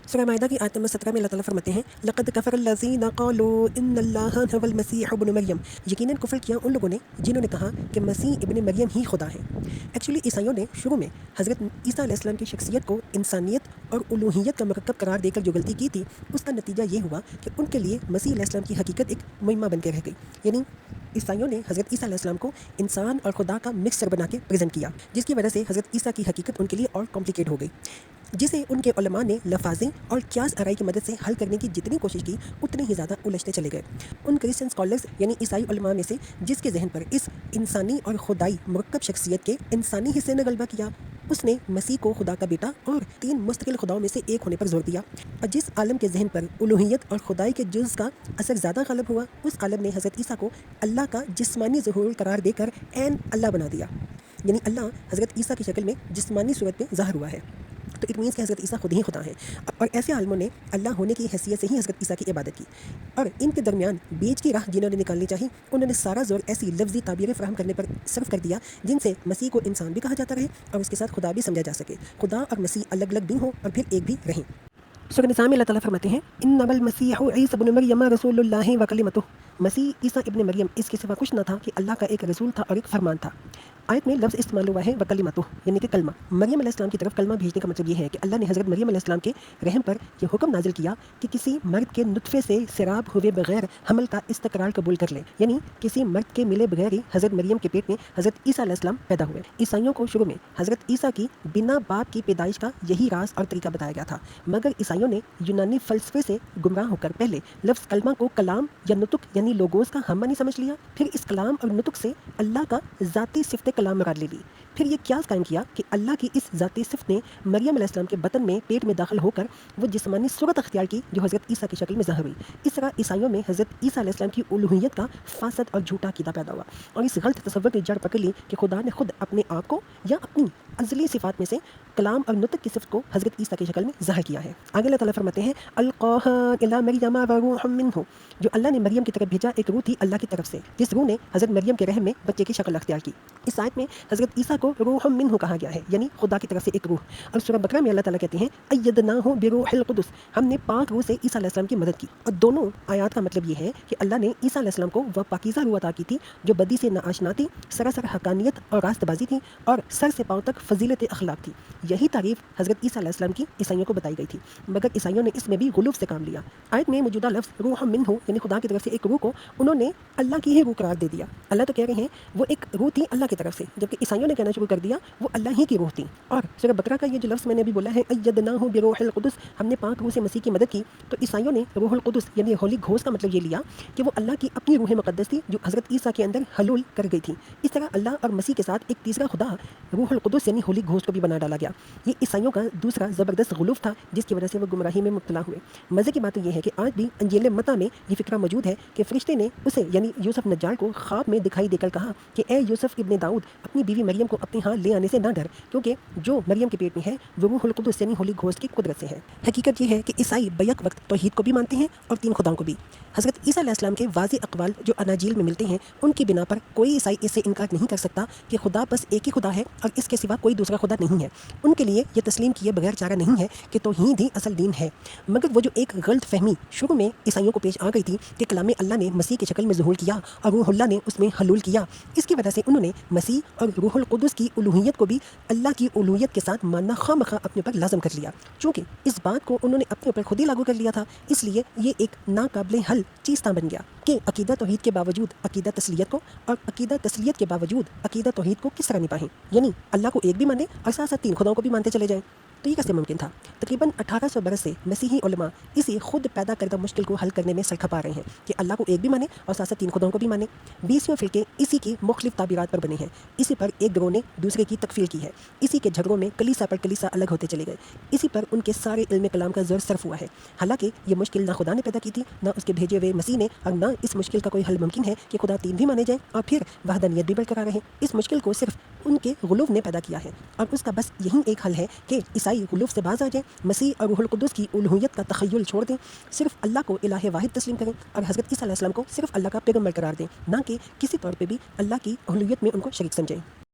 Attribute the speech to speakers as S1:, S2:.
S1: सूरह माइदा की आयत नंबर 17 में अल्लाह ताला फरमाते हैं, लक़द कफ़रल्लज़ीना क़ालू इन्नल्लाहा हुवल मसीह इब्न मरियम। यकीनन कुफ़र किया उन लोगों ने जिन्होंने कहा कि मसीह इब्न मरियम ही खुदा है। एक्चुअली ईसाइयों ने शुरू में हज़रत ईसा अलैहिस्सलाम की शख्सियत को इंसानियत और उलूहियत का मरकब करार देकर जो गलती की थी, उसका नतीजा ये हुआ कि उनके लिए मसीह अलैहिस्सलाम की हकीकत एक मुइम्मा बन के रह गई। यानी ईसाइयों ने हज़रत ईसा अलैहिस्सलाम को इंसान और खुदा का मिक्सचर बना के प्रेजेंट किया, जिसकी वजह से हज़रत ईसा की हकीकत उनके लिए और कॉम्प्लिकेट हो गई, जिसे उनके उलमा ने लफाजी और क्यास आराई की मदद से हल करने की जितनी कोशिश की, उतने ही ज़्यादा उलझते चले गए। उन क्रिश्चियन स्कॉलर्स यानी ईसाई उलमा में से जिसके जहन पर इस इंसानी और खुदाई मरकब शख्सियत के इंसानी हिस्से ने गलबा किया, उसने मसीह को खुदा का बेटा और 3 मुस्तकिल खुदाओं में से एक होने पर जोर दिया। और जिस आलम के जहन पर उलूहियत और खुदाई के जुज़ का असर ज़्यादा गालिब हुआ, उस आलम ने हज़रत ईसा को अल्लाह का जिस्मानी ज़हूर करार देकर ऐन अल्लाह बना दिया। यानी अल्लाह हज़रत ईसा की शक्ल में जिस्मानी सूरत में ज़ाहिर हुआ है। तो इट मीन्स कि हज़रत ईसा खुद ही खुदा हैं। और ऐसे आलमों ने अल्लाह होने की हैसियत से ही हज़रत ईसा की इबादत की, और इनके दरमियान बीच की राह जिन्होंने निकालनी चाहिए, उन्होंने सारा जोर ऐसी लफ्ज़ी ताबीरें फराहम करने पर सर्फ कर दिया जिनसे मसीह को इंसान भी कहा जाता रहे और उसके साथ खुदा भी समझा जा सके। खुदा और मसीह अलग अलग भी हों और फिर एक भी रहें। सूरह निसा में अल्लाह ताला फरमाते हैं, इन्नमल मसीहु ईसा इब्न मरियम रसूलुल्लाहि व कलिमतुहु। मसीह ईसा इब्न मरियम इसके सिवा कुछ न था कि अल्लाह का एक रसूल था और एक फरमान था। आयत में लफ्ज़ इस्तेमाल हुआ है व कलिमतुहु, यानी कि कलमा। मरियम अलैहिस्सलाम की तरफ कलमा भेजने का मतलब ये है कि अल्लाह ने हज़रत मरियम अलैहिस्सलाम के रहम पर यह हुक्म नाजिल किया कि किसी मर्द के नुतफ़े से सिराब हुए बगैर हमल का इस्तकरार कबूल कर ले। यानी किसी मर्द के मिले बगैर ही हज़रत मरियम के पेट में हज़रत ईसा अलैहिस्सलाम पैदा हुए। ईसाइयों को शुरू में हज़रत ईसा की बिना बाप की पैदाइश का यही राज और तरीका बताया गया था, मगर ईसाइयों ने यूनानी फ़लसफ़े से गुमराह होकर पहले लफ्ज़ कलमा को कलाम या नुतुक यानी लोगोस का हम नहीं समझ लिया, फिर इस कलाम और नुतुक से अल्लाह का ज़ाती सिफ़त कलाम मुराद ले ली। फिर ये क्यास कायम किया कि अल्लाह की इस ज़ाती सिफ़त ने मरियम अलैहिस्सलाम के बतन में पेट में दाखिल होकर वो जिस्मानी सूरत अख्तियार की जो हज़रत ईसा की शक्ल में ज़ाहिर हुई। इस तरह ईसाइयों में हज़रत ईसा अलैहिस्सलाम की उलूहियत का फासद और झूठा अक़ीदा पैदा हुआ, और इस गलत तसव्वुर की जड़ पकड़ ली कि खुदा ने खुद अपने आप को या अपनी अज़ली सिफ़ात में से कलाम और नुतक की सिफ़त को हज़रत ईसा की शक्ल में ज़ाहिर किया है। आगे अल्लाह ताला फरमाते हैं, अल्क़ाहा इला मरियम व रूहुम मिन्हु। जो अल्लाह ने मरियम की तरफ भेजा एक रूह थी अल्लाह की तरफ से, जिस रूह ने हज़रत मरियम के रहम में बच्चे की शक्ल अख्तियार की। इस आयत में हज़रत ईसा को रूहुम मिन्हु कहा गया है, यानी खुदा की तरफ से एक रूह। और सूरह बकरा में अल्लाह ताला कहते हैं, अय्यदनाहु बिरूहिल कुदस। हमने पाक रूह से ईसा अलैहिस्सलाम की मदद की। और दोनों आयात का मतलब ये है कि अल्लाह ने ईसा अलैहिस्सलाम को वह पाकीज़ा रूह अता की थी जो बदी से नाआशना थी, सरासर हकानियत और रास्तबाजी थी, और सर से पाँव तक फजीलत अखलाक थी। यही तारीफ़ हज़रत ईसा अलैहिस्सलाम की ईसाइयों को बताई गई थी, मगर ईसाइयों ने इसमें भी गुलूफ से काम लिया। आयत में मौजूदा लफ्ज़ रूह मिन्हु यानी खुदा की तरफ से एक रूह को उन्होंने अल्लाह की ही रूह करार दे दिया। अल्लाह तो कह रहे हैं वो एक रूह थी अल्लाह की तरफ से, जबकि ईसाइयों ने कहना शुरू कर दिया वो अल्लाह ही की रूह थी। और सूरह बकरा का ये जो लफ्ज़ मैंने अभी बोला है, अय्यदनाहु बिरूहिल कुदस, हमने पाक रूह से मसीह की मदद की, तो ईसाइयों ने रूहुल कुदस यानी होली घोस्ट का मतलब ये लिया कि वो अल्लाह की अपनी रूह मुक़द्दस थी जो हज़रत ईसा के अंदर हलूल कर गई थी। इस तरह अल्लाह और मसीह के साथ एक तीसरा खुदा रूहुल कुदस यानी होली घोस्ट को भी बना डाला गया। ये ईसाइयों का दूसरा ज़बरदस्त गुलूफ था जिसकी वजह से वो गुमराही में मुब्तला हुए। मज़े की बात तो ये है कि आज भी अंजील मत्ता में ये फ़िक्रा मौजूद है कि फ़रिश्ते ने उसे यानी यूसुफ नज्जार को ख्वाब में दिखाई देकर कहा कि ए यूसुफ इब्न दाऊद, अपनी बीवी मरियम को अपने यहाँ ले आने से ना डर, क्योंकि जो मरियम के पेट में है वो रूहुल कुदस यानी होली घोस्ट की कुदरत से है। हकीकत ये है कि ईसाई बैक वक्त तौहीद को भी मानते हैं और 3 खुदाओं को भी। हज़रत ईसा अलैहिस्सलाम के वाज़ेह अक़वाल जो अनाजील में मिलते हैं, उनकी बिना पर कोई ईसाई इससे इनकार नहीं कर सकता कि खुदा बस एक ही खुदा है और इसके सिवा कोई दूसरा खुदा नहीं है। उनके लिए ये तस्लीम किए बगैर चारा नहीं है कि तौहीद ही असल दीन है। मगर वो जो एक गलत फहमी शुरू में ईसाइयों को पेश आ गई थी कि कलाम अल्लाह ने मसीह की शक्ल में ज़ुहूर किया और रूहुल्लाह ने उसमें हलूल किया, इसकी वजह से उन्होंने मसीह और रूहुल कुदस की उलूहियत को भी अल्लाह की उलूहियत के साथ मानना खामखा अपने ऊपर लाज़म कर लिया। चूँकि इस बात को उन्होंने अपने ऊपर खुद ही लागू कर लिया था, इसलिए ये एक नाकाबिल हल चीज़ बन गया कि अकीदा तौहीद के बावजूद अकीदा तस्लियत को और अकीदा तस्लियत के बावजूद अकीदा तौहीद को किस तरह निभाएं, यानी अल्लाह को एक भी माने और साथ साथ 3 खुदाओं को भी मानते चले जाएं। तो ये कैसे मुमकिन था? तकरीबन 1800 बरस से मसीही उलमा इसी खुद पैदा करदा मुश्किल को हल करने में सरखा पा रहे हैं कि अल्लाह को एक भी माने और साथ साथ 3 खुदाओं को भी माने। 20वें फ़िरके इसी की मुख्तलिफ ताबीरात पर बने हैं। इसी पर एक गिरोह ने दूसरे की तकफीर की है। इसी के झगड़ों में कलीसा पर कलीसा अलग होते चले गए। इसी पर उनके सारे इल्म कलाम का ज़ोर सर्फ हुआ है। हालांकि ये मुश्किल ना खुदा ने पैदा की थी, ना उसके भेजे हुए मसीह ने, और ना इस मुश्किल का कोई हल मुमकिन है कि खुदा 3 भी माने जाए और फिर वहदानियत भी बरकरार रहे। इस मुश्किल को सिर्फ उनके गुलूफ ने पैदा किया है, और उसका बस यही एक हल है कि ईसाई गुलूफ से बाज आ जाए, मसीह और रूहुल कुदस की उलूहियत का तखय्युल छोड़ दें, सिर्फ अल्लाह को इलाह वाहिद तस्लीम करें और हज़रत ईसा अलैहिस्सलाम को सिर्फ अल्लाह का पैगम्बर करार दें, ना कि किसी तौर पे भी अल्लाह की उलूहियत में उनको शरीक समझें।